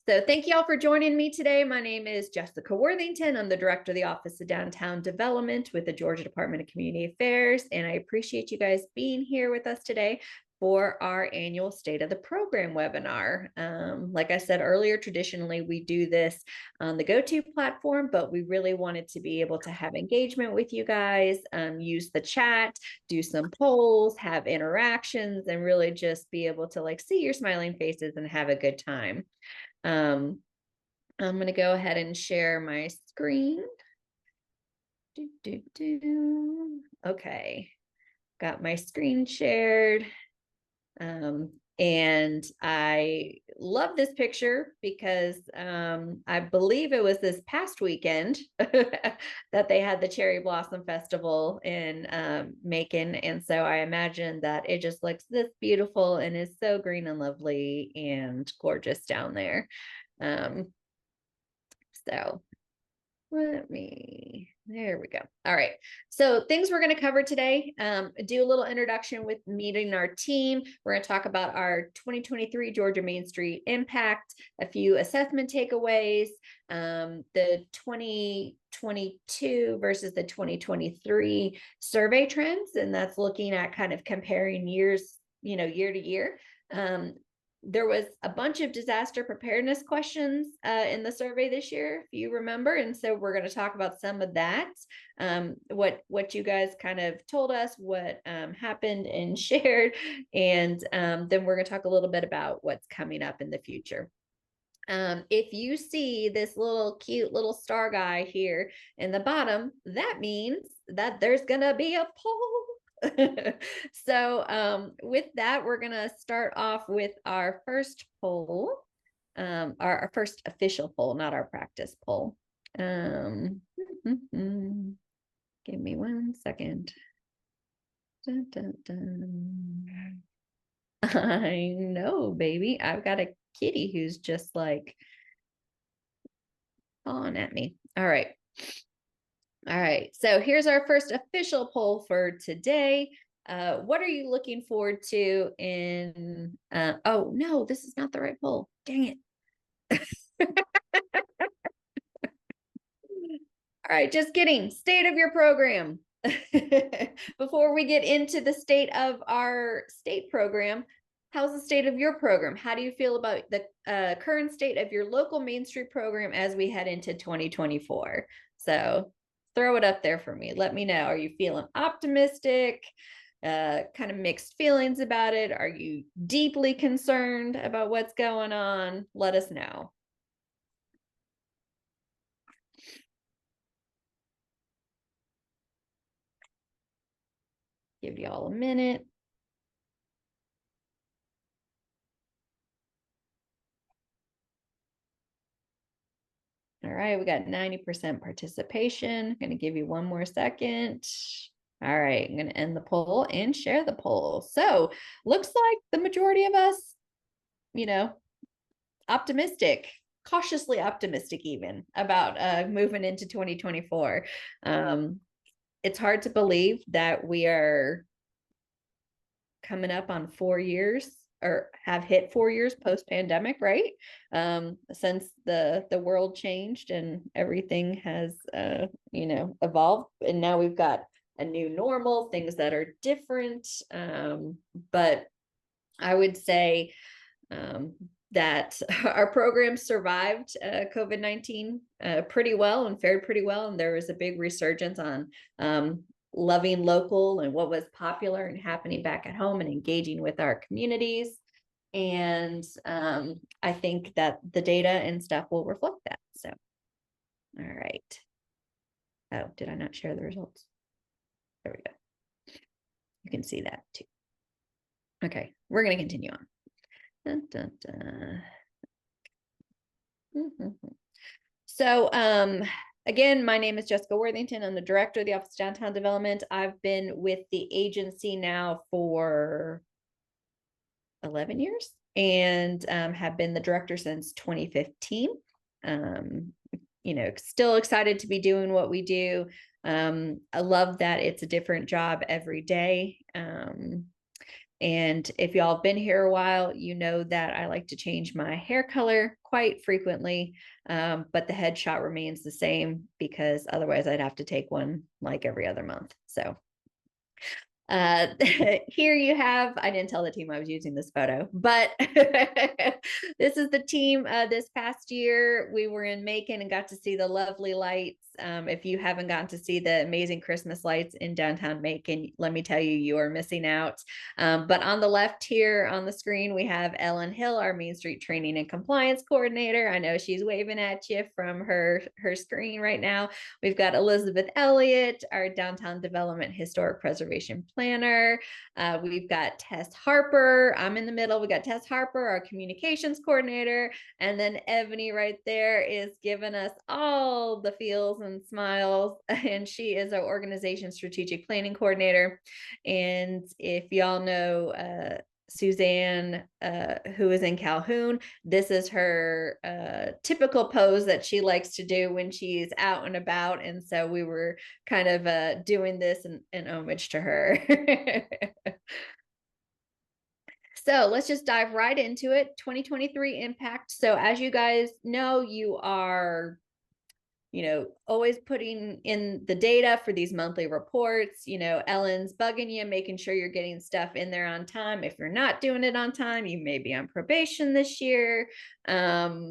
So thank you all for joining me today. My name is Jessica Worthington. I'm the Director of the Office of Downtown Development with the Georgia Department of Community Affairs, and I appreciate you guys being here with us today for our annual State of the Program webinar. Like I said earlier, traditionally we do this on the GoTo platform, but we really wanted to be able to have engagement with you guys, use the chat, do some polls, have interactions, and really just be able to see your smiling faces and have a good time. I'm going to go ahead and share my screen. Okay, got my screen shared. And I love this picture because I believe it was this past weekend that they had the Cherry Blossom Festival in Macon. And so I imagine that it just looks this beautiful and is so green and lovely and gorgeous down there. So there we go. All right. So things we're going to cover today, do a little introduction with meeting our team. We're going to talk about our 2023 Georgia Main Street impact, a few assessment takeaways, the 2022 versus the 2023 survey trends. And that's looking at kind of comparing years, year to year. There was a bunch of disaster preparedness questions in the survey this year, if you remember. And so we're going to talk about some of that, what you guys kind of told us, what happened and shared. And then we're going to talk a little bit about what's coming up in the future. If you see this little cute little star guy here in the bottom, that means that there's going to be a poll. So with that, we're going to start off with our first poll, our first official poll, not our practice poll. Give me 1 second. Dun, dun, dun. I know, baby. I've got a kitty who's just like on at me. All right. All right. So here's our first official poll for today. What are you looking forward to in, oh no, this is not the right poll. Dang it. All right, just kidding. State of your program. Before we get into the state of our state program, how's the state of your program? How do you feel about the current state of your local Main Street program as we head into 2024? So throw it up there for me. Let me know. Are you feeling optimistic? Kind of mixed feelings about it? Are you deeply concerned about what's going on? Let us know. Give you all a minute. All right, we got 90% participation. I'm going to give you 1 more second. All right, I'm going to end the poll and share the poll. So looks like the majority of us, optimistic, cautiously optimistic even about moving into 2024. It's hard to believe that we are coming up on 4 years or have hit 4 years post-pandemic, right? Since the world changed and everything has evolved, and now we've got a new normal, things that are different. But I would say that our program survived COVID-19 pretty well and fared pretty well, and there was a big resurgence on loving local and what was popular and happening back at home and engaging with our communities. And I think that the data and stuff will reflect that. So, all right. Oh, did I not share the results? There we go. You can see that too. Okay, we're going to continue on. Dun, dun, dun. So, again, my name is Jessica Worthington. I'm the Director of the Office of Downtown Development. I've been with the agency now for 11 years and have been the director since 2015. Still excited to be doing what we do. I love that it's a different job every day. And if y'all have been here a while, you know that I like to change my hair color quite frequently, but the headshot remains the same because otherwise I'd have to take one like every other month. So here you have, I didn't tell the team I was using this photo, but this is the team this past year. We were in Macon and got to see the lovely lights. If you haven't gotten to see the amazing Christmas lights in downtown Macon, let me tell you, you are missing out. But on the left here on the screen, we have Ellen Hill, our Main Street Training and Compliance Coordinator. I know she's waving at you from her screen right now. We've got Elizabeth Elliott, our Downtown Development Historic Preservation Planner. We've got Tess Harper. I'm in the middle. We got Tess Harper, our Communications Coordinator. And then Ebony right there is giving us all the feels and smiles. And she is our Organization Strategic Planning Coordinator. And if y'all know Suzanne, who is in Calhoun, this is her typical pose that she likes to do when she's out and about. And so we were kind of doing this in homage to her. So let's just dive right into it. 2023 impact. So as you guys know, you are always putting in the data for these monthly reports. Ellen's bugging you, making sure you're getting stuff in there on time. If you're not doing it on time, you may be on probation this year. But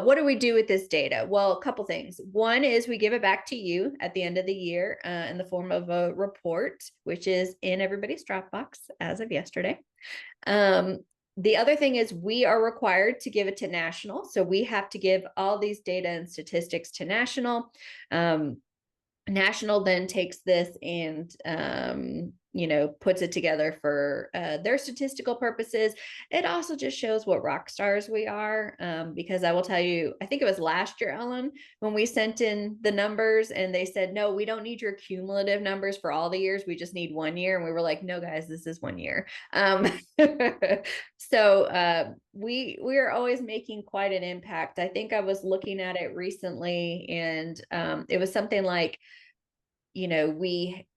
what do we do with this data? Well, a couple things. One is we give it back to you at the end of the year in the form of a report, which is in everybody's Dropbox as of yesterday. The other thing is we are required to give it to National. So we have to give all these data and statistics to National. National then takes this and puts it together for their statistical purposes. It also just shows what rock stars we are, because I will tell you, I think it was last year, Ellen, when we sent in the numbers and they said, no, we don't need your cumulative numbers for all the years, we just need 1 year. And we were like, no guys, this is 1 year. So we are always making quite an impact. I think I was looking at it recently and it was something like,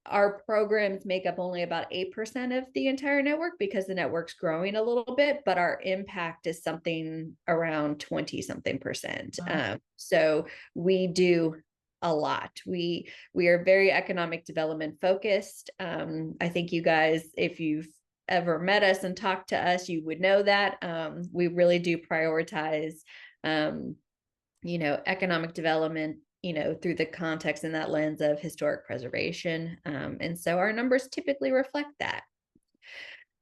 our programs make up only about 8% of the entire network because the network's growing a little bit, but our impact is something around 20 something percent. So we do a lot. We are very economic development focused. I think you guys, if you've ever met us and talked to us, you would know that we really do prioritize economic development through the context and that lens of historic preservation. And so our numbers typically reflect that.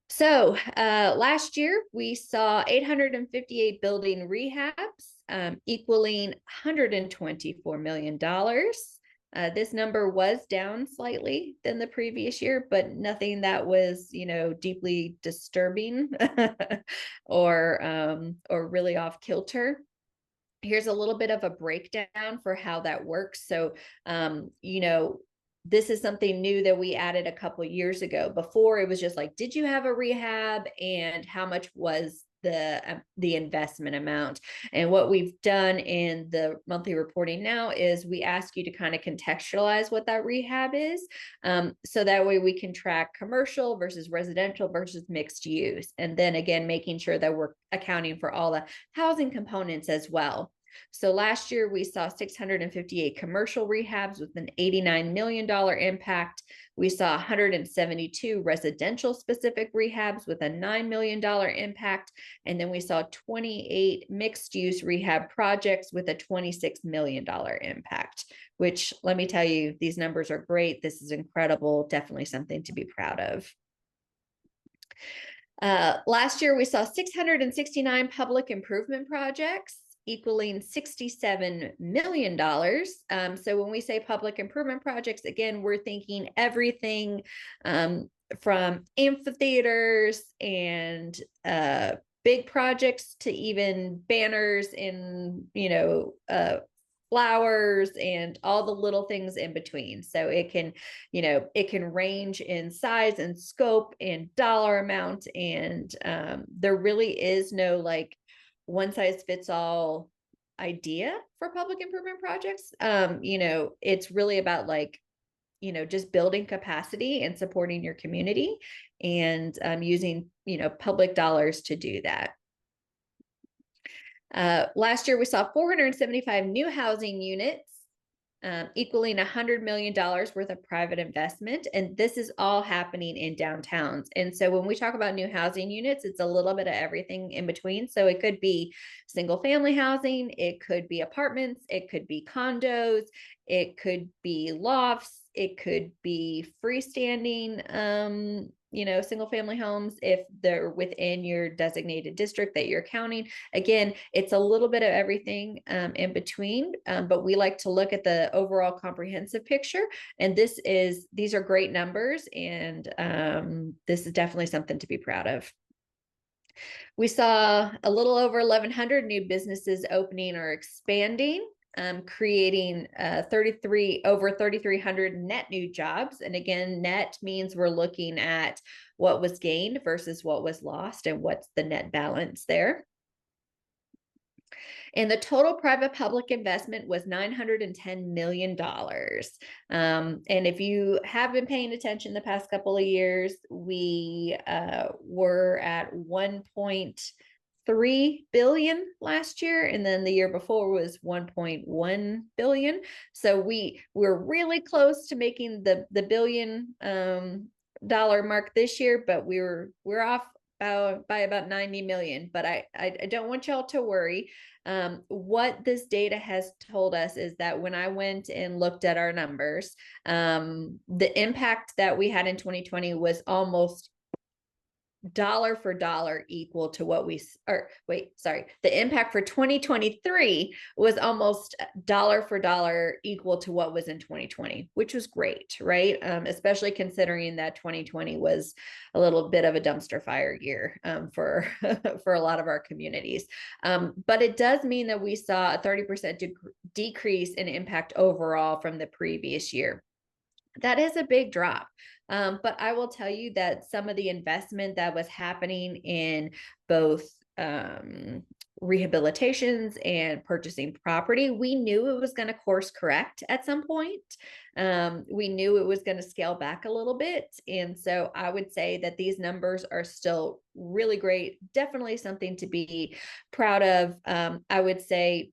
So last year we saw 858 building rehabs, equaling $124 million. This number was down slightly than the previous year, but nothing that was, deeply disturbing or really off kilter. Here's a little bit of a breakdown for how that works. So, this is something new that we added a couple of years ago. Before it was just like, did you have a rehab and how much was the investment amount? And what we've done in the monthly reporting now is we ask you to kind of contextualize what that rehab is. So that way we can track commercial versus residential versus mixed use. And then again, making sure that we're accounting for all the housing components as well. So last year we saw 658 commercial rehabs with an $89 million impact. We saw 172 residential specific rehabs with a $9 million impact. And then we saw 28 mixed use rehab projects with a $26 million impact, which let me tell you, these numbers are great. This is incredible. Definitely something to be proud of. Last year, we saw 669 public improvement projects equaling $67 million. So when we say public improvement projects, again, we're thinking everything from amphitheaters and big projects to even banners and, flowers and all the little things in between. So it can range in size and scope and dollar amount. And there really is no like one size fits all idea for public improvement projects. It's really about like just building capacity and supporting your community, and using, public dollars to do that. Last year, we saw 475 new housing units, equaling $100 million worth of private investment. And this is all happening in downtowns. And so when we talk about new housing units, it's a little bit of everything in between. So it could be single family housing, it could be apartments, it could be condos, it could be lofts, it could be freestanding, single family homes if they're within your designated district that you're counting. Again, it's a little bit of everything in between, but we like to look at the overall comprehensive picture. And these are great numbers, and this is definitely something to be proud of. We saw a little over 1,100 new businesses opening or expanding, creating over 3,300 net new jobs. And again, net means we're looking at what was gained versus what was lost and what's the net balance there. And the total private public investment was $910 million. And if you have been paying attention the past couple of years, we were at 1.3 billion last year, and then the year before was 1.1 billion. So we're really close to making the billion dollar mark this year, but we're off by about 90 million. But I don't want y'all to worry. What this data has told us is that when I went and looked at our numbers, the impact that we had in 2020 was almost dollar for dollar equal to what the impact for 2023 was almost dollar for dollar equal to what was in 2020, which was great, right? Especially considering that 2020 was a little bit of a dumpster fire year for for a lot of our communities. But it does mean that we saw a 30% decrease in impact overall from the previous year. That is a big drop. But I will tell you that some of the investment that was happening in both rehabilitations and purchasing property, we knew it was going to course correct at some point. We knew it was going to scale back a little bit. And so I would say that these numbers are still really great. Definitely something to be proud of. I would say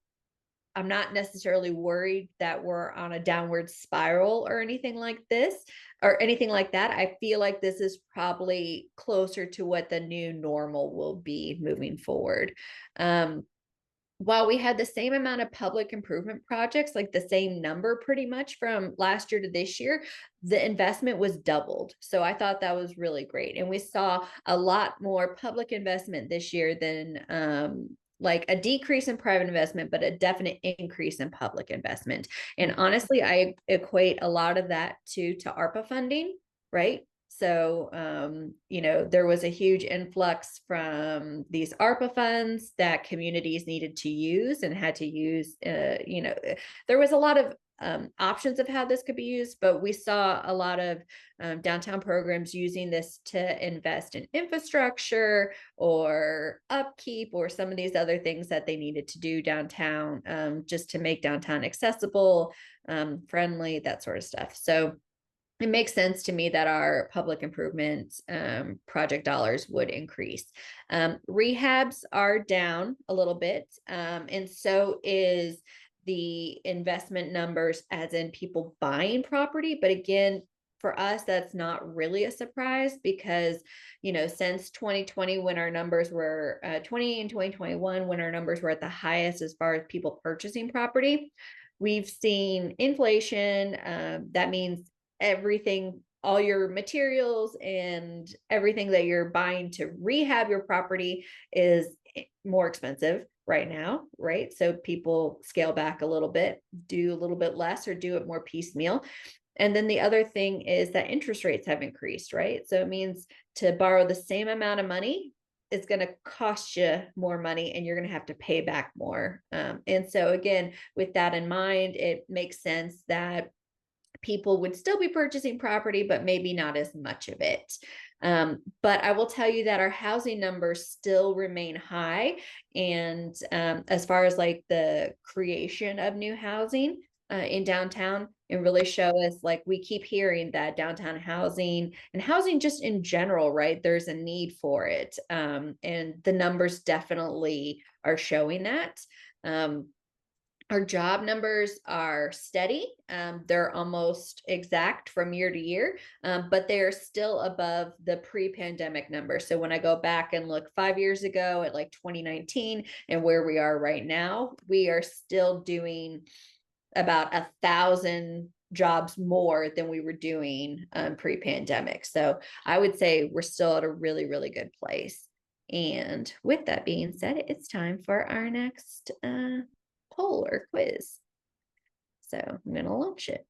I'm not necessarily worried that we're on a downward spiral or anything like this or anything like that. I feel like this is probably closer to what the new normal will be moving forward. While we had the same amount of public improvement projects, like the same number pretty much from last year to this year, the investment was doubled. So I thought that was really great. And we saw a lot more public investment this year than like a decrease in private investment, but a definite increase in public investment. And honestly, I equate a lot of that to ARPA funding, right? So, there was a huge influx from these ARPA funds that communities needed to use and had to use. There was a lot of options of how this could be used, but we saw a lot of downtown programs using this to invest in infrastructure or upkeep or some of these other things that they needed to do downtown, just to make downtown accessible, friendly, that sort of stuff. So it makes sense to me that our public improvement project dollars would increase. Rehabs are down a little bit, and so is the investment numbers, as in people buying property. But again, for us, that's not really a surprise because, since 2020, when our numbers were 20 and 2021, when our numbers were at the highest as far as people purchasing property, we've seen inflation. That means everything, all your materials and everything that you're buying to rehab your property is more expensive right now, right? So people scale back a little bit, do a little bit less, or do it more piecemeal. And then the other thing is that interest rates have increased, right? So it means to borrow the same amount of money, it's going to cost you more money and you're going to have to pay back more. And so again, with that in mind, it makes sense that people would still be purchasing property, but maybe not as much of it. But I will tell you that our housing numbers still remain high. And as far as like the creation of new housing, in downtown and really show us, like, we keep hearing that downtown housing and housing just in general, right? There's a need for it. And the numbers definitely are showing that. Our job numbers are steady. They're almost exact from year to year, but they're still above the pre-pandemic numbers. So when I go back and look 5 years ago at like 2019 and where we are right now, we are still doing about 1,000 jobs more than we were doing pre-pandemic. So I would say we're still at a really, really good place. And with that being said, it's time for our next poll or quiz. So I'm going to launch it.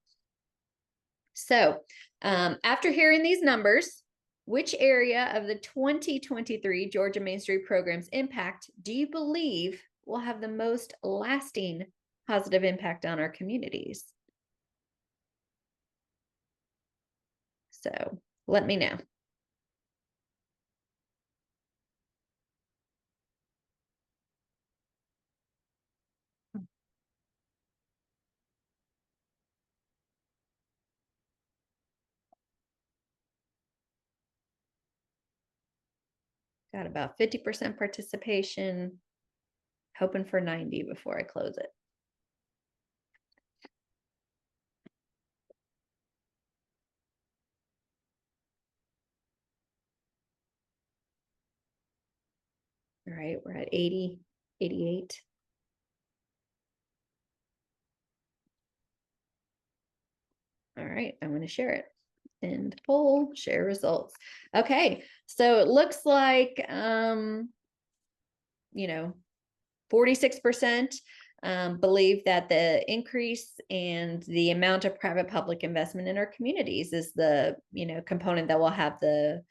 So after hearing these numbers, which area of the 2023 Georgia Main Street Program's impact do you believe will have the most lasting positive impact on our communities? So let me know. Got about 50% participation, hoping for 90 before I close it. All right, we're at 80, 88. All right, I'm going to share it. End poll, share results. Okay, so it looks like, 46% believe that the increase and the amount of private public investment in our communities is the component that will have the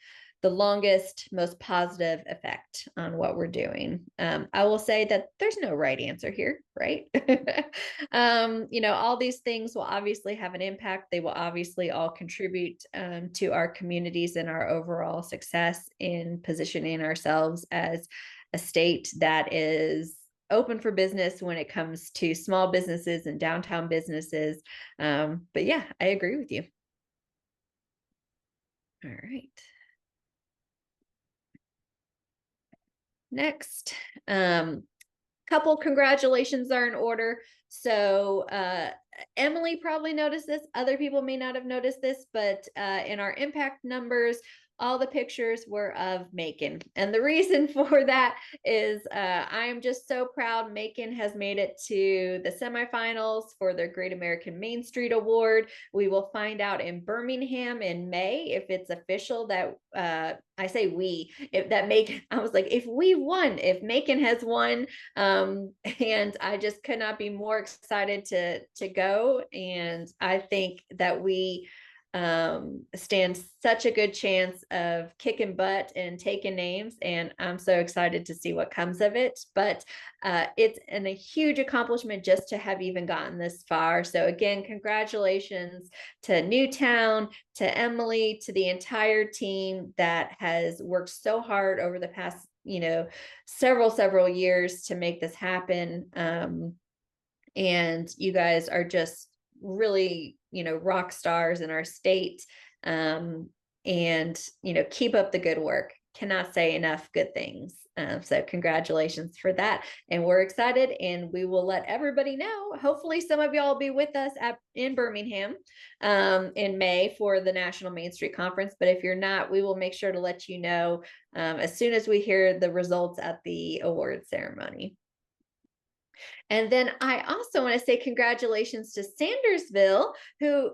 longest, most positive effect on what we're doing. I will say that there's no right answer here, right? All these things will obviously have an impact. They will obviously all contribute to our communities and our overall success in positioning ourselves as a state that is open for business when it comes to small businesses and downtown businesses. But yeah, I agree with you. All right. Next, couple congratulations are in order. So Emily probably noticed this. Other people may not have noticed this, but in our impact numbers, all the pictures were of Macon. And the reason for that is I am just so proud Macon has made it to the semifinals for their Great American Main Street Award. We will find out in Birmingham in May if it's official that I say we, if that Macon, I was like, if we won, if Macon has won, and I just could not be more excited to go. And I think that we stand such a good chance of kicking butt and taking names, and I'm so excited to see what comes of it. But it's a huge accomplishment just to have even gotten this far. So again, congratulations to Newtown, to Emily, to the entire team that has worked so hard over the past several years to make this happen. And you guys are just really rock stars in our state. And keep up the good work. Cannot say enough good things. So congratulations for that. And we're excited, and we will let everybody know. Hopefully some of y'all will be with us in Birmingham in May for the National Main Street Conference. But if you're not, we will make sure to let you know as soon as we hear the results at the award ceremony. And then I also want to say congratulations to Sandersville, who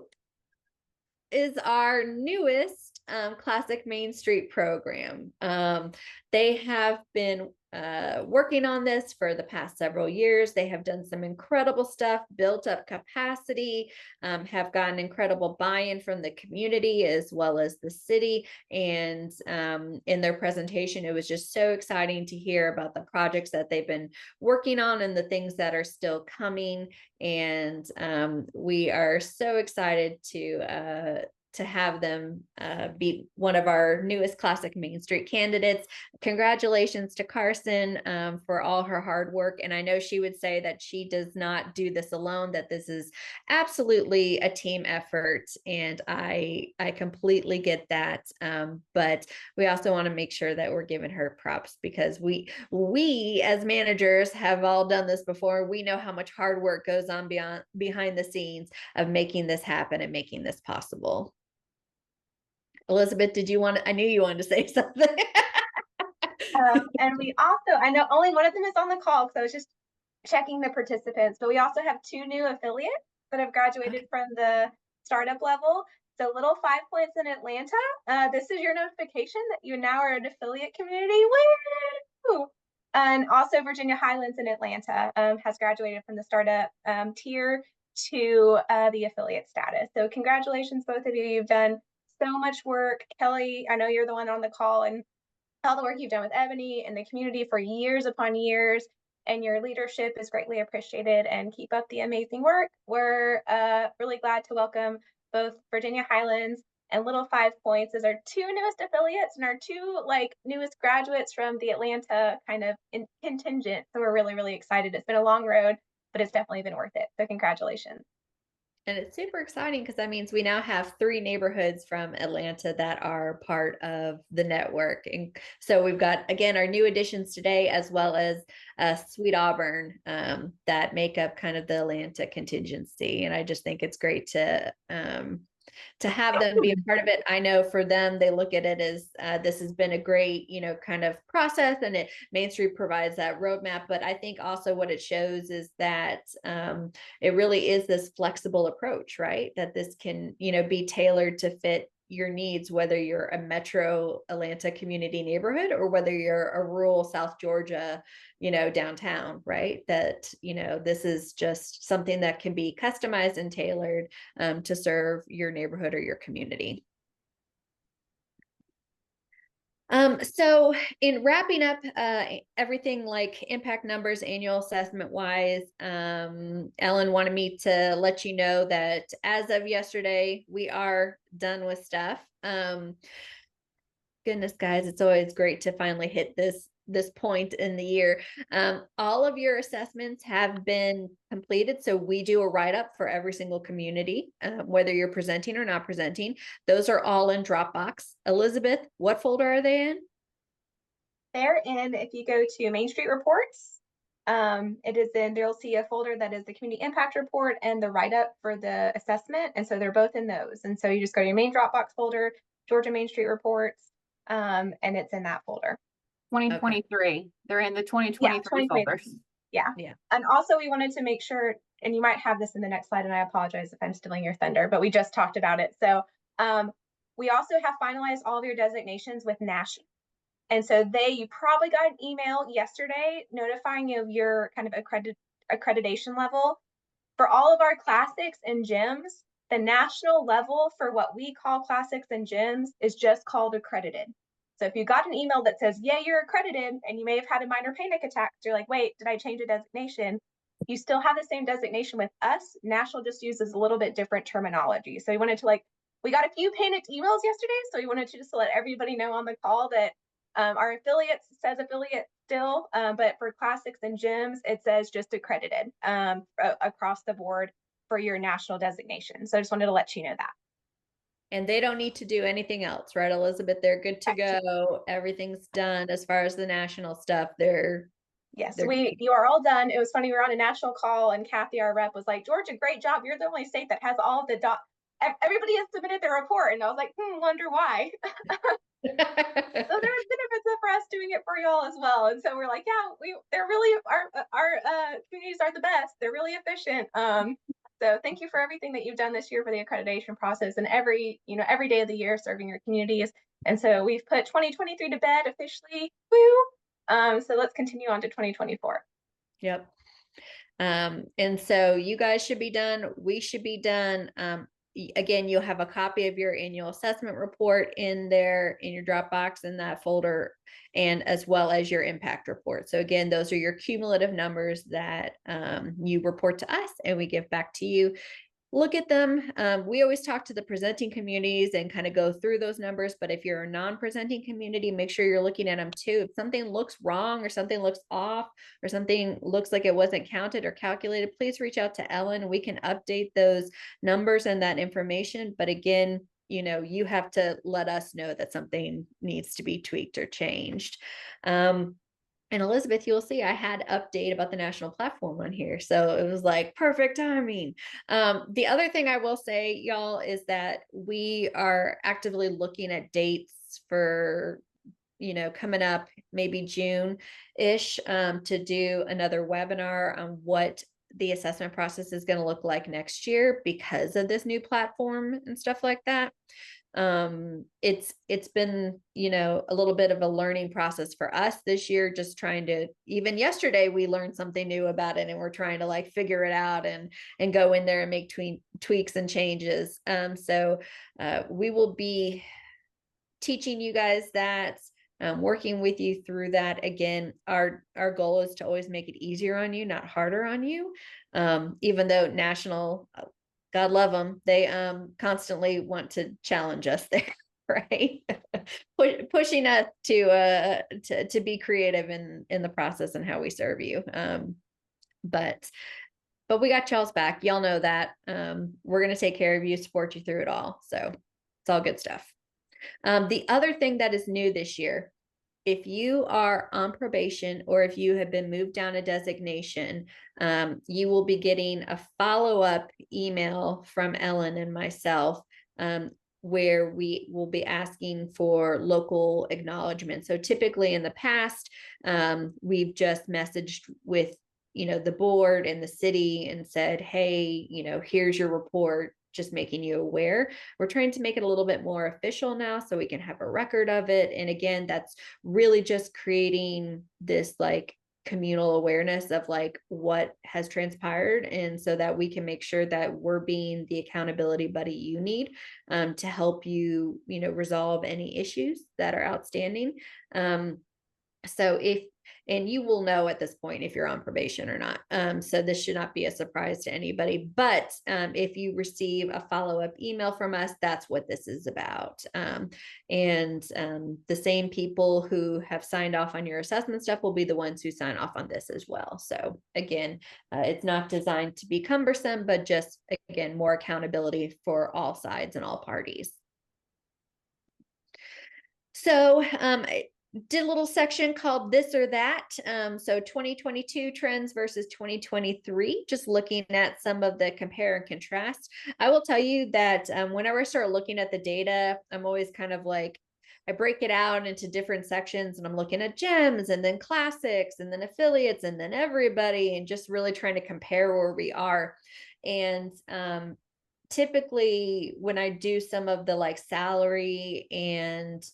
is our newest Classic Main Street program. They have been working on this for the past several years. They have done some incredible stuff, built up capacity, have gotten incredible buy-in from the community as well as the city. And in their presentation, it was just so exciting to hear about the projects that they've been working on and the things that are still coming. And we are so excited to to have them be one of our newest Classic Main Street candidates. Congratulations to Carson for all her hard work. And I know she would say that she does not do this alone, that this is absolutely a team effort. And I completely get that. But we also want to make sure that we're giving her props, because we as managers have all done this before. We know how much hard work goes on behind the scenes of making this happen and making this possible. Elizabeth, I knew you wanted to say something. And we also, I know only one of them is on the call because I was just checking the participants, but we also have 2 new affiliates that have graduated from the startup level. So Little 5 Points in Atlanta, this is your notification that you now are an affiliate community. Woo! And also Virginia Highlands in Atlanta has graduated from the startup tier to the affiliate status. So congratulations, both of you. You've done so much work. Kelly, I know you're the one on the call, and all the work you've done with Ebony and the community for years upon years, and your leadership is greatly appreciated, and keep up the amazing work. We're really glad to welcome both Virginia Highlands and Little 5 Points as our 2 newest affiliates and our 2 newest graduates from the Atlanta kind of contingent. So we're really, really excited. It's been a long road, but it's definitely been worth it. So congratulations. And it's super exciting because that means we now have 3 neighborhoods from Atlanta that are part of the network. And so we've got, again, our new additions today, as well as Sweet Auburn, that make up kind of the Atlanta contingency. And I just think it's great to have them be a part of it. I know for them, they look at it as this has been a great, kind of process, and Main Street provides that roadmap. But I think also what it shows is that it really is this flexible approach, right? That this can, be tailored to fit your needs, whether you're a metro Atlanta community neighborhood or whether you're a rural South Georgia, downtown, right? That, this is just something that can be customized and tailored to serve your neighborhood or your community. So in wrapping up everything like impact numbers, annual assessment wise, Ellen wanted me to let you know that as of yesterday, we are done with stuff. Goodness, guys, it's always great to finally hit this point in the year. All of your assessments have been completed. So we do a write-up for every single community, whether you're presenting or not presenting. Those are all in Dropbox. Elizabeth, what folder are they in? They're in, if you go to Main Street Reports, it is in, you'll see a folder that is the community impact report and the write-up for the assessment. And so they're both in those. And so you just go to your main Dropbox folder, Georgia Main Street Reports, and it's in that folder. 2023. Okay. They're in the 2023 folders. Yeah. And also we wanted to make sure, and you might have this in the next slide, and I apologize if I'm stealing your thunder, but we just talked about it. So we also have finalized all of your designations with national. And so you probably got an email yesterday notifying you of your kind of accreditation level. For all of our classics and gyms, the national level for what we call classics and gyms is just called accredited. So if you got an email that says, yeah, you're accredited, and you may have had a minor panic attack, you're like, wait, did I change a designation? You still have the same designation with us. National just uses a little bit different terminology. So we wanted to we got a few panicked emails yesterday. So we wanted to just let everybody know on the call that our affiliates says affiliate still, but for classics and gyms, it says just accredited across the board for your national designation. So I just wanted to let you know that. And they don't need to do anything else, right, Elizabeth? They're good to go. Everything's done as far as the national stuff. Yes, you are all done. It was funny, we were on a national call and Kathy, our rep, was like, Georgia, great job. You're the only state that has all the everybody has submitted their report. And I was like, wonder why. So there's benefits for us doing it for y'all as well. And so we're like, yeah, they're really, our communities are the best. They're really efficient. So thank you for everything that you've done this year for the accreditation process and every day of the year serving your communities. And so we've put 2023 to bed officially. Woo! So let's continue on to 2024. Yep. And so you guys should be done. We should be done. Again, you'll have a copy of your annual assessment report in there in your Dropbox in that folder, and as well as your impact report. So again, those are your cumulative numbers that you report to us and we give back to you. look at them. We always talk to the presenting communities and kind of go through those numbers, but if you're a non-presenting community, make sure you're looking at them too. If something looks wrong or something looks off or something looks like it wasn't counted or calculated, please reach out to Ellen. We can update those numbers and that information. But again, you know, you have to let us know that something needs to be tweaked or changed. And Elizabeth, you'll see I had update about the national platform on here. So it was like perfect timing. The other thing I will say, y'all, is that we are actively looking at dates for, you know, coming up maybe June-ish, to do another webinar on what the assessment process is going to look like next year because of this new platform and stuff like that. It's been, you know, a little bit of a learning process for us this year, just trying to, even yesterday we learned something new about it and we're trying to like figure it out and go in there and make tweaks and changes. So we will be teaching you guys that, working with you through that. Again, our goal is to always make it easier on you, not harder on you. Even though national, God love them, they constantly want to challenge us there, right? Pushing us to be creative in the process and how we serve you. But we got y'all's back. Y'all know that. We're going to take care of you, support you through it all. So it's all good stuff. The other thing that is new this year, if you are on probation or if you have been moved down a designation, you will be getting a follow-up email from Ellen and myself, where we will be asking for local acknowledgement. So typically in the past, we've just messaged with, you know, the board and the city and said, hey, you know, here's your report, just making you aware. We're trying to make it a little bit more official now so we can have a record of it. And again, that's really just creating this like communal awareness of like what has transpired, and so that we can make sure that we're being the accountability buddy you need, to help you, you know, resolve any issues that are outstanding. So and you will know at this point if you're on probation or not. So this should not be a surprise to anybody, but if you receive a follow-up email from us, that's what this is about. And the same people who have signed off on your assessment stuff will be the ones who sign off on this as well. So again, it's not designed to be cumbersome, but just, again, more accountability for all sides and all parties. So did a little section called this or that. So 2022 trends versus 2023, just looking at some of the compare and contrast. I will tell you that whenever I start looking at the data, I'm always kind of like, I break it out into different sections and I'm looking at gems and then classics and then affiliates and then everybody, and just really trying to compare where we are. And typically when I do some of the like salary and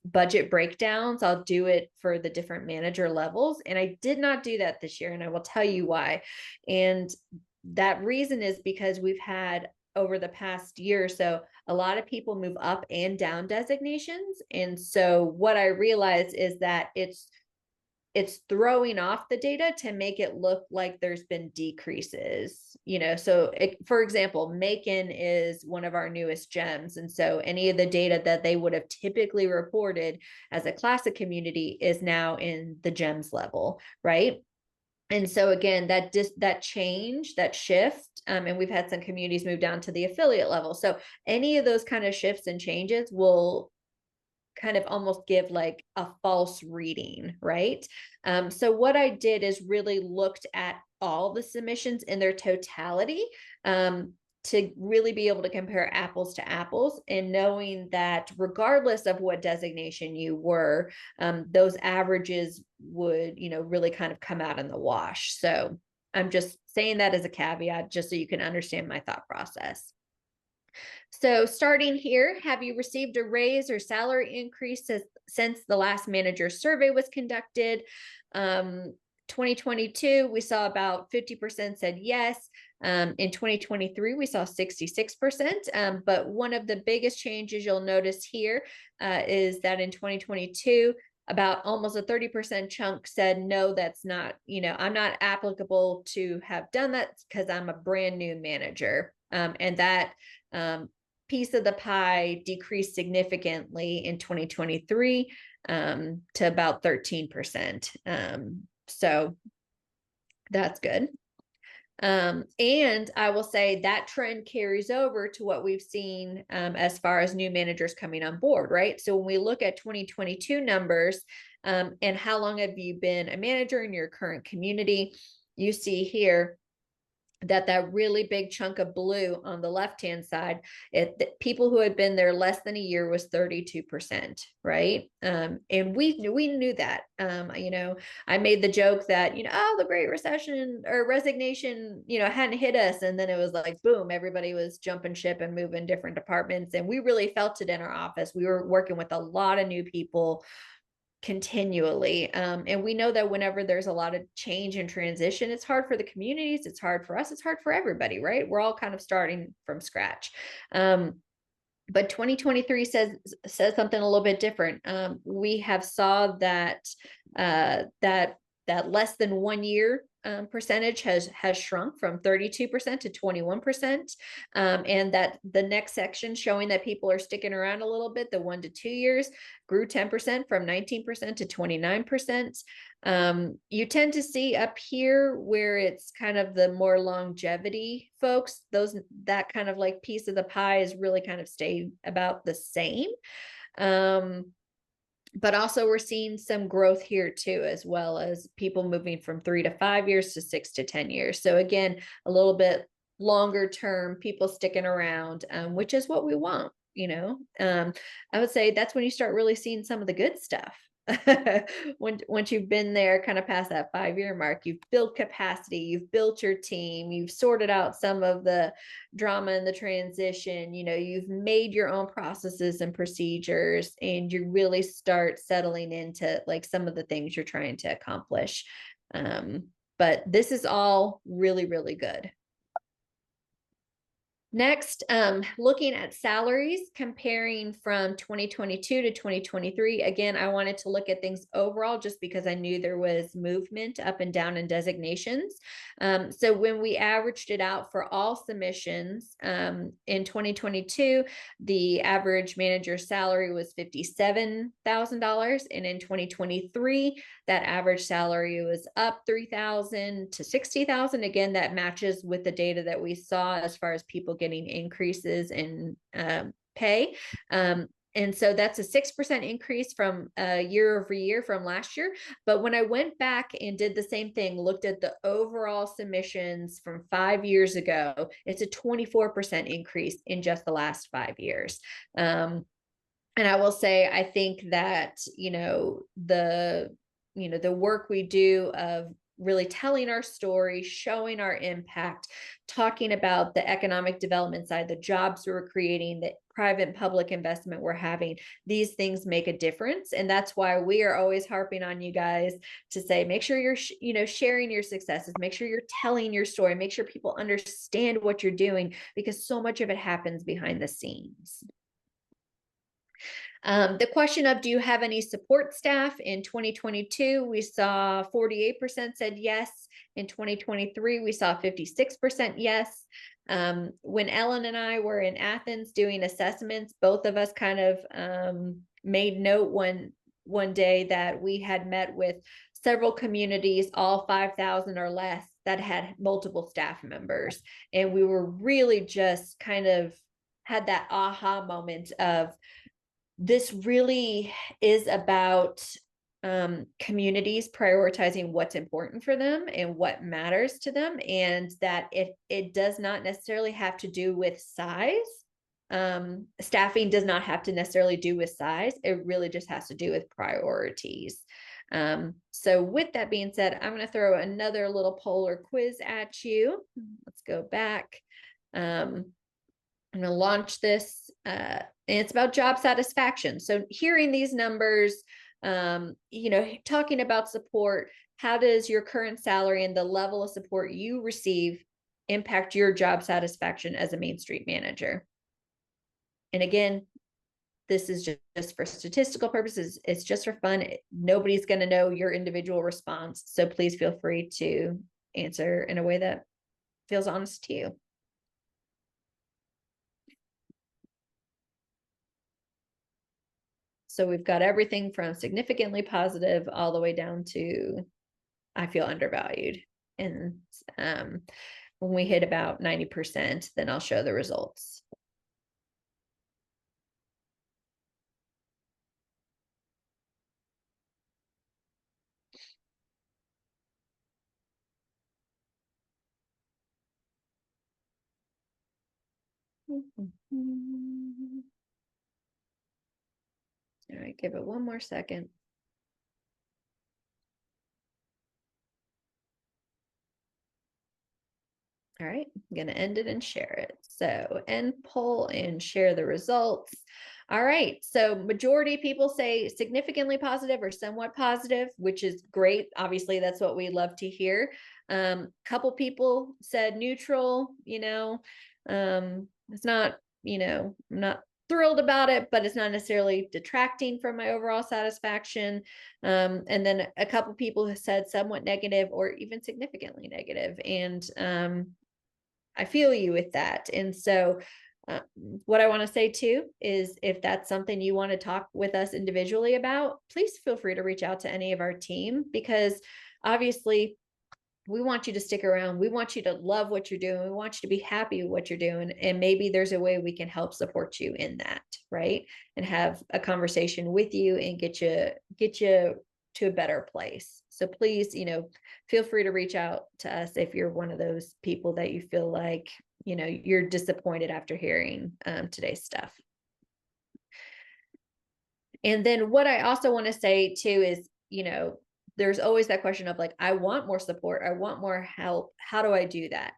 budget breakdowns, I'll do it for the different manager levels. And I did not do that this year, and I will tell you why. And that reason is because we've had, over the past year or so, a lot of people move up and down designations. And so what I realized is that it's throwing off the data to make it look like there's been decreases, you know. So for example, Macon is one of our newest gems. And so any of the data that they would have typically reported as a classic community is now in the gems level, right? And so again, that change, that shift, and we've had some communities move down to the affiliate level. So any of those kind of shifts and changes will kind of almost give like a false reading, right? So what I did is really looked at all the submissions in their totality, to really be able to compare apples to apples, and knowing that regardless of what designation you were, those averages would, you know, really kind of come out in the wash. So I'm just saying that as a caveat, just so you can understand my thought process. So starting here, have you received a raise or salary increase since the last manager survey was conducted? 2022, we saw about 50% said yes. In 2023, we saw 66%. But one of the biggest changes you'll notice here is that in 2022, about almost a 30% chunk said, no, that's not, I'm not applicable to have done that because I'm a brand new manager. And that piece of the pie decreased significantly in 2023 to about 13%. So that's good. And I will say that trend carries over to what we've seen as far as new managers coming on board, right? So when we look at 2022 numbers and how long have you been a manager in your current community, you see here that really big chunk of blue on the left-hand side, people who had been there less than a year was 32%, right? And we knew that, I made the joke that, oh, the Great Recession or resignation, hadn't hit us. And then it was like, boom, everybody was jumping ship and moving different departments. And we really felt it in our office. We were working with a lot of new people continually. And we know that whenever there's a lot of change and transition, it's hard for the communities, it's hard for us, it's hard for everybody, right? We're all kind of starting from scratch. But 2023 says something a little bit different. We have saw that that less than 1 year percentage has shrunk from 32% to 21%. And that the next section showing that people are sticking around a little bit, the 1 to 2 years, grew 10% from 19% to 29%. You tend to see up here where it's kind of the more longevity folks, that kind of like piece of the pie is really kind of stayed about the same. But also we're seeing some growth here too, as well as people moving from 3 to 5 years to 6 to 10 years. So again, a little bit longer term, people sticking around, which is what we want, I would say that's when you start really seeing some of the good stuff. Once you've been there kind of past that 5-year mark, you've built capacity, you've built your team, you've sorted out some of the drama in the transition, you've made your own processes and procedures, and you really start settling into like some of the things you're trying to accomplish. But this is all really, really good. Next, looking at salaries, comparing from 2022 to 2023. Again, I wanted to look at things overall just because I knew there was movement up and down in designations. So when we averaged it out for all submissions in 2022, the average manager salary was $57,000. And in 2023, that average salary was up $3,000 to $60,000. Again, that matches with the data that we saw as far as people getting increases in pay. And so that's a 6% increase from year over year from last year. But when I went back and did the same thing, looked at the overall submissions from 5 years ago, it's a 24% increase in just the last 5 years. And I will say, I think that, the work we do of really telling our story, showing our impact, talking about the economic development side, the jobs we're creating, the private and public investment we're having, these things make a difference. And that's why we are always harping on you guys to say, make sure you're, sharing your successes, make sure you're telling your story, make sure people understand what you're doing, because so much of it happens behind the scenes. The question of, do you have any support staff? In 2022, we saw 48% said yes. In 2023, we saw 56% yes. When Ellen and I were in Athens doing assessments, both of us kind of made note one day that we had met with several communities, all 5,000 or less, that had multiple staff members. And we were really just kind of had that aha moment of, this really is about communities prioritizing what's important for them and what matters to them, and that it does not necessarily have to do with size. Staffing does not have to necessarily do with size. It really just has to do with priorities. So with that being said, I'm going to throw another little poll or quiz at you. Let's go back. I'm going to launch this, and it's about job satisfaction. So hearing these numbers, talking about support, how does your current salary and the level of support you receive impact your job satisfaction as a Main Street manager? And again, this is just for statistical purposes. It's just for fun. Nobody's going to know your individual response. So please feel free to answer in a way that feels honest to you. So we've got everything from significantly positive all the way down to I feel undervalued. And when we hit about 90%, then I'll show the results. All right, give it one more second. All right, I'm going to end it and share it. So end poll and share the results. All right, so majority of people say significantly positive or somewhat positive, which is great. Obviously, that's what we love to hear. Couple people said neutral, it's not, I'm not thrilled about it, but it's not necessarily detracting from my overall satisfaction. And then a couple people have said somewhat negative or even significantly negative. And I feel you with that. And so what I want to say too is if that's something you want to talk with us individually about, please feel free to reach out to any of our team, because obviously we want you to stick around. We want you to love what you're doing. We want you to be happy with what you're doing. And maybe there's a way we can help support you in that, right? And have a conversation with you and get you to a better place. So please, feel free to reach out to us if you're one of those people that you feel like, you're disappointed after hearing today's stuff. And then what I also want to say too is, there's always that question of like, I want more support. I want more help. How do I do that?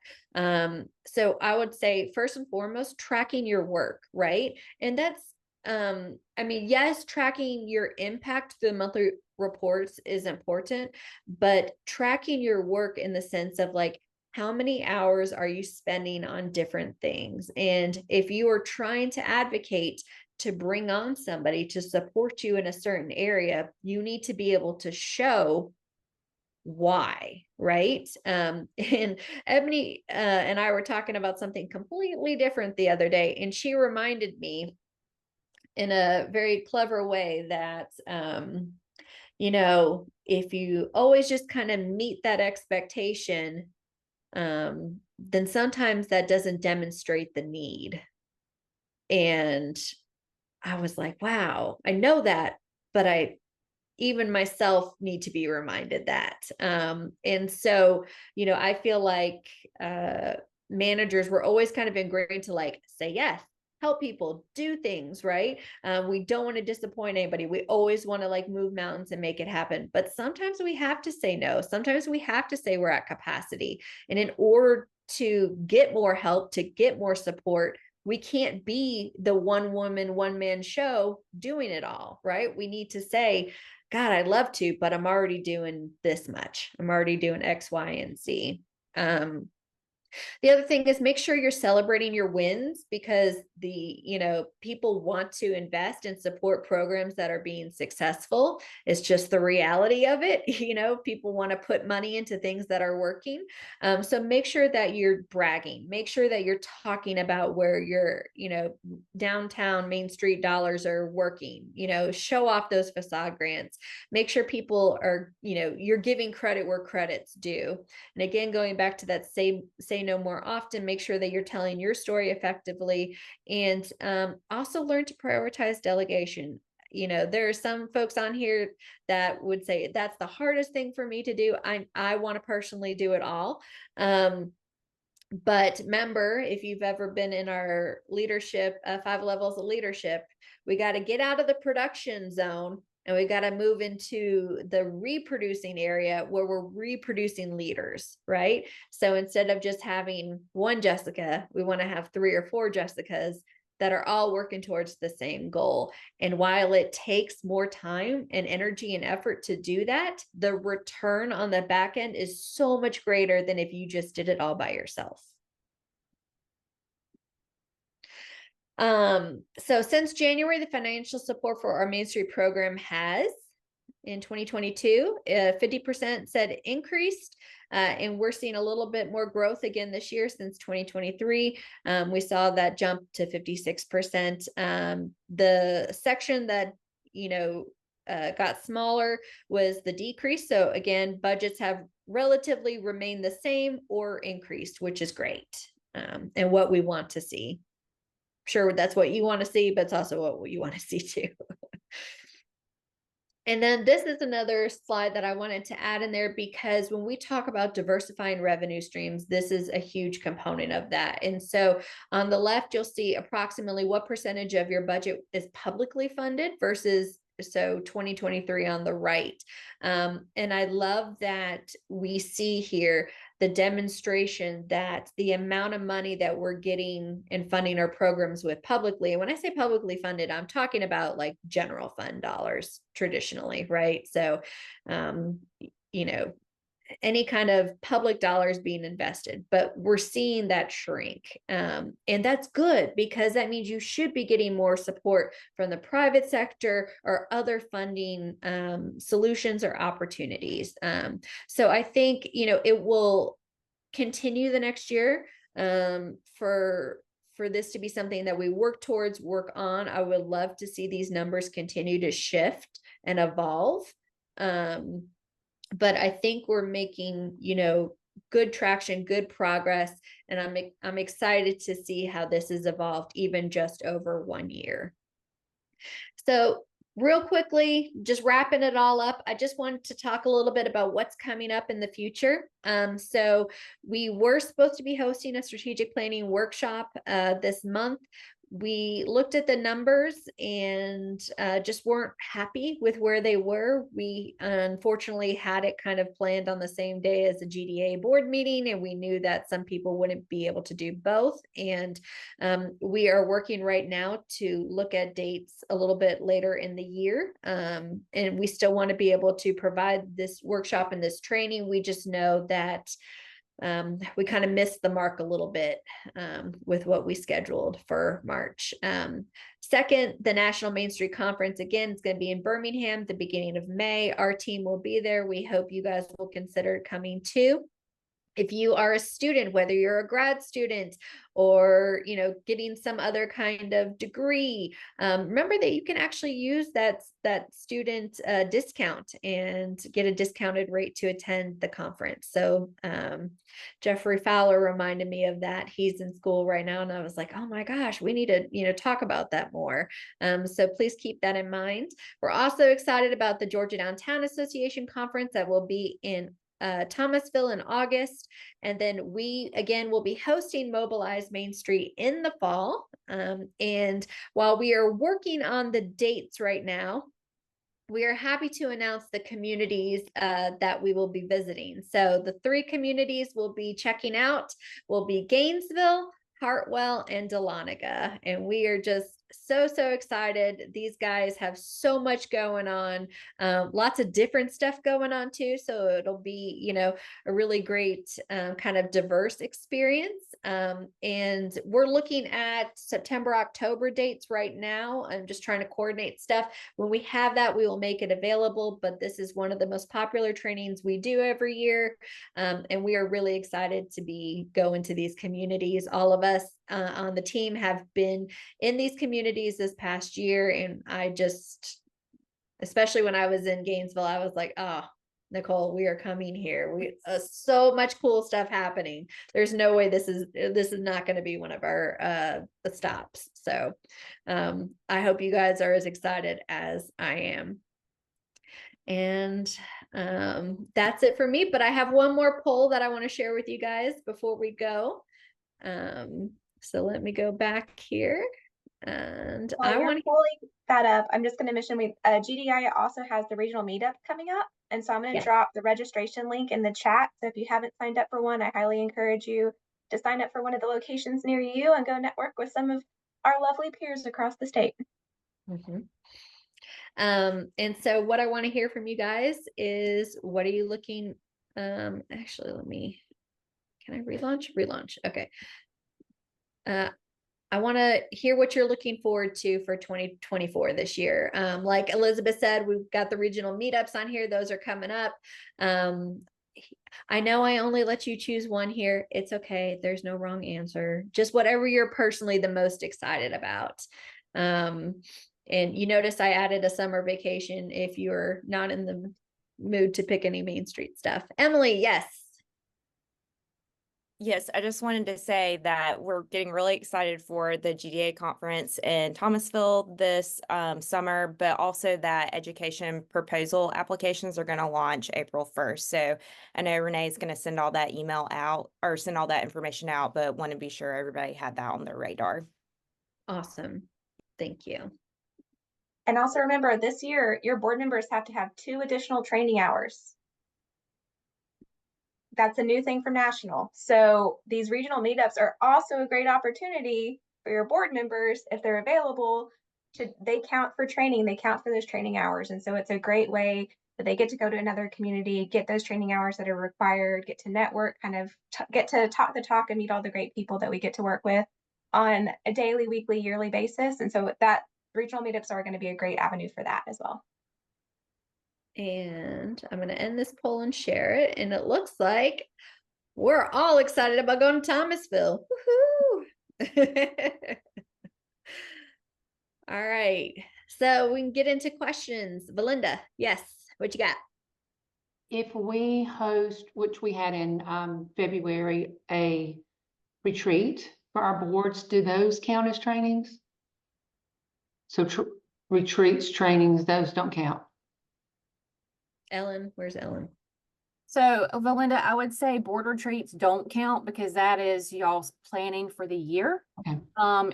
So I would say first and foremost, tracking your work, right? And that's, yes, tracking your impact through the monthly reports is important, but tracking your work in the sense of like, how many hours are you spending on different things? And if you are trying to advocate to bring on somebody to support you in a certain area, you need to be able to show why, right? And Ebony and I were talking about something completely different the other day, and she reminded me in a very clever way that if you always just kind of meet that expectation, then sometimes that doesn't demonstrate the need. And I was like, wow, I know that, but I even myself need to be reminded that. And so, I feel like managers were always kind of ingrained to like say yes, help people do things, right? We don't want to disappoint anybody. We always want to like move mountains and make it happen. But sometimes we have to say no. Sometimes we have to say we're at capacity. And in order to get more help, to get more support, we can't be the one woman, one man show doing it all, right? We need to say, God, I'd love to, but I'm already doing this much. I'm already doing X, Y, and Z. The other thing is make sure you're celebrating your wins, because people want to invest and support programs that are being successful. It's just the reality of it. People want to put money into things that are working. So make sure that you're bragging, make sure that you're talking about where your, downtown Main Street dollars are working, show off those facade grants, make sure people are, you're giving credit where credit's due. And again, going back to that say no more often, make sure that you're telling your story effectively, and also learn to prioritize delegation. There are some folks on here that would say that's the hardest thing for me to do. I want to personally do it all. But remember, if you've ever been in our leadership, 5 levels of leadership, we got to get out of the production zone and we got to move into the reproducing area where we're reproducing leaders, right? So instead of just having one Jessica, we want to have 3 or 4 Jessicas that are all working towards the same goal. And while it takes more time and energy and effort to do that, the return on the back end is so much greater than if you just did it all by yourself. So since January, the financial support for our Main Street program has, in 2022, 50% said increased, and we're seeing a little bit more growth again this year since 2023. We saw that jump to 56%. The section that, got smaller was the decrease. So again, budgets have relatively remained the same or increased, which is great, and what we want to see. Sure, that's what you want to see, but it's also what you want to see too. And then this is another slide that I wanted to add in there, because when we talk about diversifying revenue streams, this is a huge component of that. And so on the left, you'll see approximately what percentage of your budget is publicly funded versus 2023 on the right. And I love that we see here the demonstration that the amount of money that we're getting and funding our programs with publicly, and when I say publicly funded, I'm talking about like general fund dollars traditionally, right? So, any kind of public dollars being invested, but we're seeing that shrink. And that's good, because that means you should be getting more support from the private sector or other funding solutions or opportunities. So I think, it will continue the next year for this to be something that we work towards, work on. I would love to see these numbers continue to shift and evolve. But I think we're making, good traction, good progress, and I'm excited to see how this has evolved even just over 1 year. So real quickly, just wrapping it all up, I just wanted to talk a little bit about what's coming up in the future. So we were supposed to be hosting a strategic planning workshop this month. We looked at the numbers and just weren't happy with where they were. We unfortunately had it kind of planned on the same day as the GDA board meeting, and we knew that some people wouldn't be able to do both. And we are working right now to look at dates a little bit later in the year. And we still want to be able to provide this workshop and this training. We just know that we kind of missed the mark a little bit with what we scheduled for March. Second, the National Main Street Conference, again, it's going to be in Birmingham at the beginning of May. Our team will be there. We hope you guys will consider coming too. If you are a student, whether you're a grad student or, getting some other kind of degree, remember that you can actually use that student discount and get a discounted rate to attend the conference. So Jeffrey Fowler reminded me of that. He's in school right now, and I was like, oh my gosh, we need to, talk about that more. So please keep that in mind. We're also excited about the Georgia Downtown Association conference that will be in Thomasville in August. And then we again will be hosting Mobilize Main Street in the fall. And while we are working on the dates right now, we are happy to announce the communities that we will be visiting. So the 3 communities we'll be checking out will be Gainesville, Hartwell, and Dahlonega. And we are just so excited. These guys have so much going on, lots of different stuff going on too. So it'll be, a really great kind of diverse experience. And we're looking at September, October dates right now. I'm just trying to coordinate stuff. When we have that, we will make it available, but this is one of the most popular trainings we do every year. And we are really excited to be going to these communities. All of us on the team have been in these communities this past year. And I just, especially when I was in Gainesville, I was like, oh, Nicole, we are coming here. We so much cool stuff happening. There's no way this is not going to be one of our stops. So I hope you guys are as excited as I am. And that's it for me, but I have one more poll that I want to share with you guys before we go. So let me go back here, and I want to pulling that up. I'm just going to mention GDI also has the regional meetup coming up, and so I'm going to drop the registration link in the chat. So if you haven't signed up for one, I highly encourage you to sign up for one of the locations near you and go network with some of our lovely peers across the state. Mm-hmm. And so what I want to hear from you guys is, what are you looking, actually, can I relaunch? Okay. I want to hear what you're looking forward to for 2024 this year. Like Elizabeth said, we've got the regional meetups on here. Those are coming up. I know I only let you choose one here. It's okay. There's no wrong answer. Just whatever you're personally the most excited about. And you notice I added a summer vacation if you're not in the mood to pick any Main Street stuff. Emily, yes. Yes, I just wanted to say that we're getting really excited for the GDA conference in Thomasville this summer, but also that education proposal applications are going to launch April 1st. So I know Renee is going to send all that email out or send all that information out, but want to be sure everybody had that on their radar. Awesome. Thank you. And also remember, this year, your board members have to have 2 additional training hours. That's a new thing from national. So these regional meetups are also a great opportunity for your board members, if they're available, they count for training, they count for those training hours. And so it's a great way that they get to go to another community, get those training hours that are required, get to network, kind of get to talk the talk and meet all the great people that we get to work with on a daily, weekly, yearly basis. And so that regional meetups are going to be a great avenue for that as well. And I'm going to end this poll and share it. And it looks like we're all excited about going to Thomasville. Woohoo! All right. So we can get into questions. Belinda, yes. What you got? If we host, which we had in February, a retreat for our boards, do those count as trainings? So retreats, trainings, those don't count. Ellen, where's Ellen? So Belinda, I would say board retreats don't count because that is y'all's planning for the year. Okay.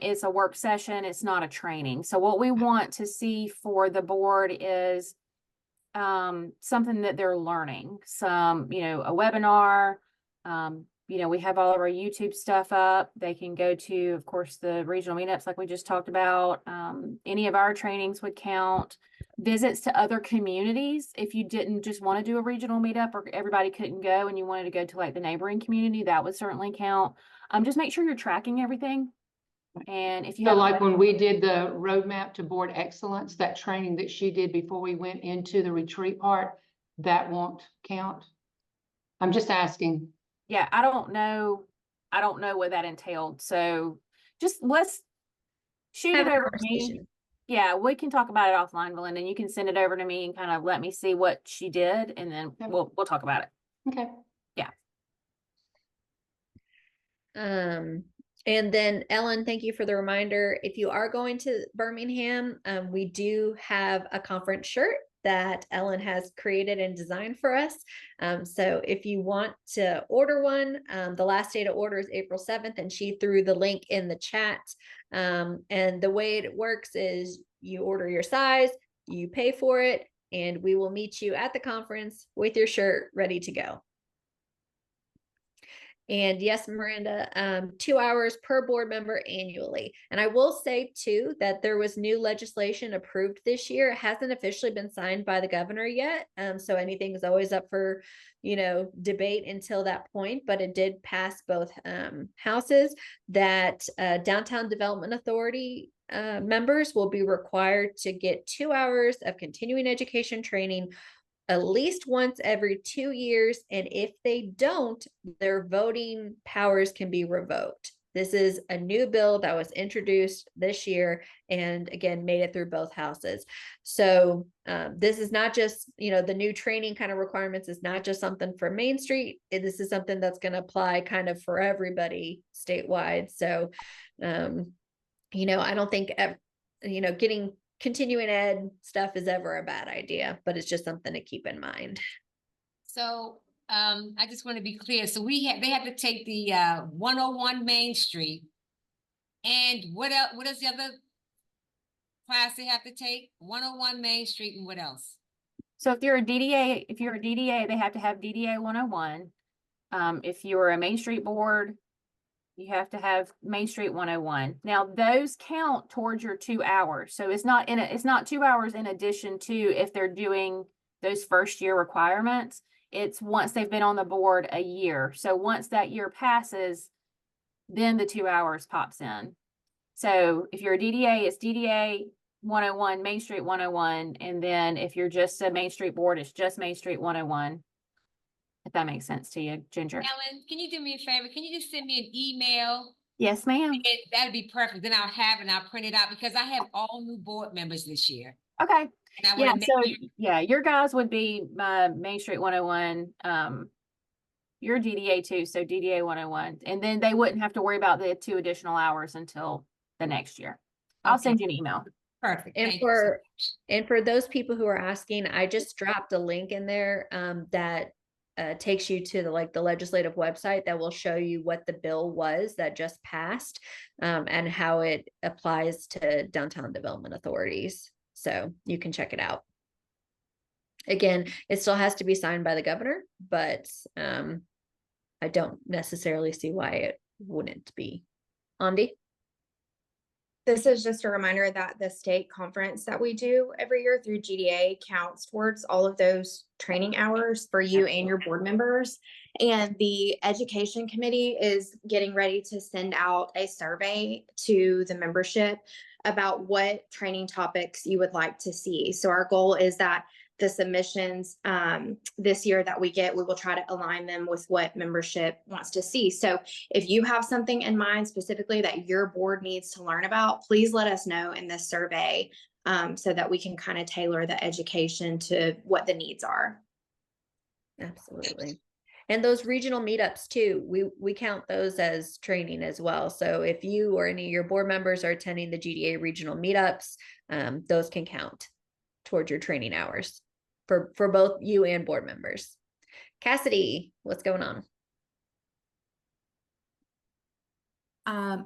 It's a work session. It's not a training. So what we want to see for the board is something that they're learning, some, a webinar. We have all of our YouTube stuff up. They can go to, of course, the regional meetups like we just talked about. Any of our trainings would count. Visits to other communities. If you didn't just want to do a regional meetup or everybody couldn't go and you wanted to go to like the neighboring community, that would certainly count. Just make sure you're tracking everything. And if you So like when we did the roadmap to board excellence, that training that she did before we went into the retreat part, that won't count. I'm just asking. Yeah, I don't know what that entailed. So just let's shoot it over to me. Yeah, we can talk about it offline, Belinda, and you can send it over to me and kind of let me see what she did, and then we'll talk about it. Okay. Yeah. And then Ellen, thank you for the reminder. If you are going to Birmingham, we do have a conference shirt that Ellen has created and designed for us. So if you want to order one, the last day to order is April 7th, and she threw the link in the chat. And the way it works is you order your size, you pay for it, and we will meet you at the conference with your shirt ready to go. And yes, Miranda, 2 hours per board member annually. And I will say too, that there was new legislation approved this year. It hasn't officially been signed by the governor yet. So anything is always up for, debate until that point, but it did pass both houses that Downtown Development Authority members will be required to get 2 hours of continuing education training at least once every 2 years. And if they don't, their voting powers can be revoked. This is a new bill that was introduced this year and again, made it through both houses. So this is not just, the new training kind of requirements is not just something for Main Street. This is something that's going to apply kind of for everybody statewide. So, I don't think, getting continuing ed stuff is ever a bad idea, but it's just something to keep in mind. So I just want to be clear. So they have to take the 101 Main Street. And what else? What is the other class they have to take? 101 Main Street, and what else? So if you're a DDA, they have to have DDA 101. If you're a Main Street board, you have to have Main Street 101. Now those count towards your 2 hours. So it's not 2 hours in addition to if they're doing those first year requirements. It's once they've been on the board a year. So once that year passes, then the 2 hours pops in. So if you're a DDA, it's DDA 101, Main Street 101. And then if you're just a Main Street board, it's just Main Street 101. If that makes sense to you, Ginger. Ellen, can you do me a favor? Can you just send me an email? Yes, ma'am. That'd be perfect. Then I'll have it and I'll print it out because I have all new board members this year. Okay. And I Yeah, want to so make sure. yeah, your guys would be Main Street 101. You're DDA too, so DDA 101. And then they wouldn't have to worry about the 2 additional hours until the next year. I'll Okay. send you an email. Perfect. And Thank you so much. and for those people who are asking, I just dropped a link in there that takes you to the legislative website that will show you what the bill was that just passed and how it applies to downtown development authorities. So you can check it out. Again, it still has to be signed by the governor, but I don't necessarily see why it wouldn't be. Andy? This is just a reminder that the state conference that we do every year through GDA counts towards all of those training hours for you and your board members. And the education committee is getting ready to send out a survey to the membership about what training topics you would like to see. So our goal is that the submissions this year that we get, we will try to align them with what membership wants to see. So if you have something in mind specifically that your board needs to learn about, please let us know in this survey so that we can kind of tailor the education to what the needs are. Absolutely. And those regional meetups too, we count those as training as well. So if you or any of your board members are attending the GDA regional meetups, those can count towards your training hours for both you and board members. Cassidy, what's going on?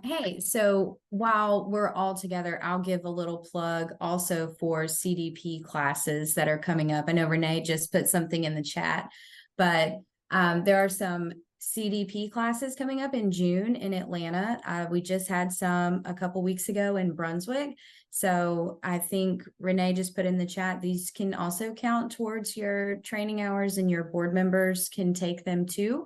Hey, so while we're all together, I'll give a little plug also for CDP classes that are coming up. I know Renee just put something in the chat, but there are some CDP classes coming up in June in Atlanta. We just had some a couple weeks ago in Brunswick. So I think Renee just put in the chat, these can also count towards your training hours and your board members can take them too.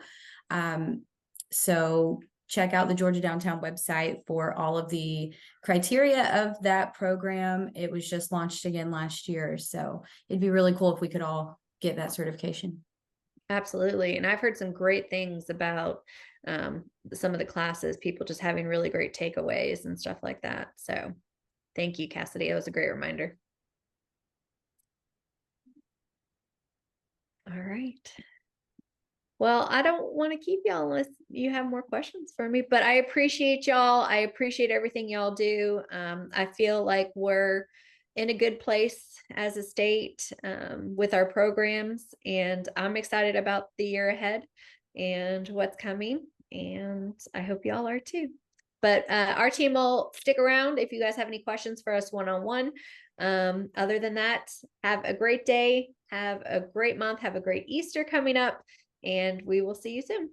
So check out the Georgia Downtown website for all of the criteria of that program. It was just launched again last year. So it'd be really cool if we could all get that certification. Absolutely. And I've heard some great things about some of the classes, people just having really great takeaways and stuff like that. So thank you, Cassidy. That was a great reminder. All right. Well, I don't want to keep y'all unless you have more questions for me, but I appreciate y'all. I appreciate everything y'all do. I feel like we're in a good place as a state with our programs, and I'm excited about the year ahead and what's coming, and I hope y'all are too. But our team will stick around if you guys have any questions for us one-on-one. Other than that, have a great day, have a great month, have a great Easter coming up, and we will see you soon.